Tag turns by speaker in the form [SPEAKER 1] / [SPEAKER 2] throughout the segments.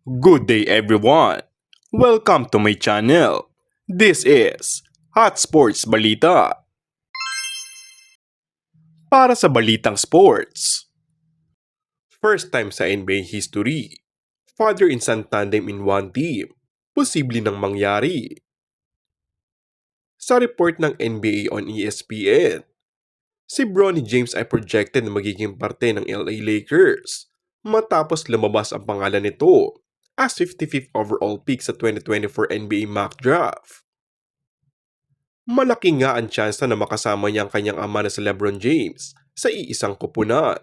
[SPEAKER 1] Good day everyone! Welcome to my channel. This is Hot Sports Balita. Para sa balitang sports, first time sa NBA history, father and son tandem in one team, posible nang mangyari. Sa report ng NBA on ESPN, si Bronny James ay projected na magiging parte ng LA Lakers matapos lumabas ang pangalan nito as 55th overall pick sa 2024 NBA mock draft. Malaki nga ang tsansa na makasama niya ang kanyang ama na si LeBron James sa iisang koponan.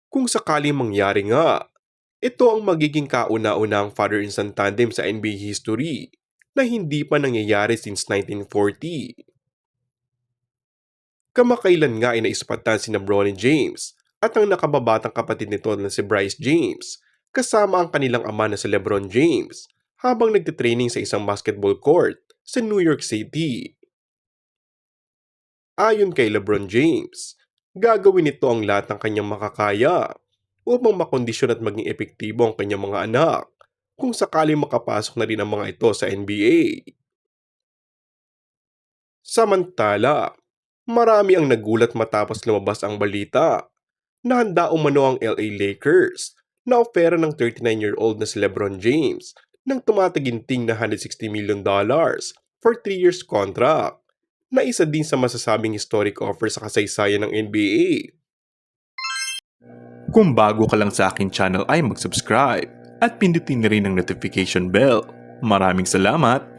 [SPEAKER 1] Kung sakaling mangyari nga, ito ang magiging kauna-unahang father and son tandem sa NBA history na hindi pa nangyayari since 1940. Kamakailan nga ay naispatan si Bronny James at ang nakababatang kapatid nito na si Bryce James kasama ang kanilang ama na si LeBron James habang nagtitraining sa isang basketball court sa New York City. Ayon kay LeBron James, gagawin nito ang lahat ng kanyang makakaya upang makondisyon at maging epektibo ang kanyang mga anak kung sakaling makapasok na rin ang mga ito sa NBA. Samantala, marami ang nagulat matapos lumabas ang balita na handa umano ang LA Lakers na opera ng 39-year-old na si LeBron James ng tumataginting na $160 million for 3 years contract na isa din sa masasabing historic offer sa kasaysayan ng NBA. Kung bago ka lang sa akin channel ay mag-subscribe at pindutin na rin ang notification bell. Maraming salamat!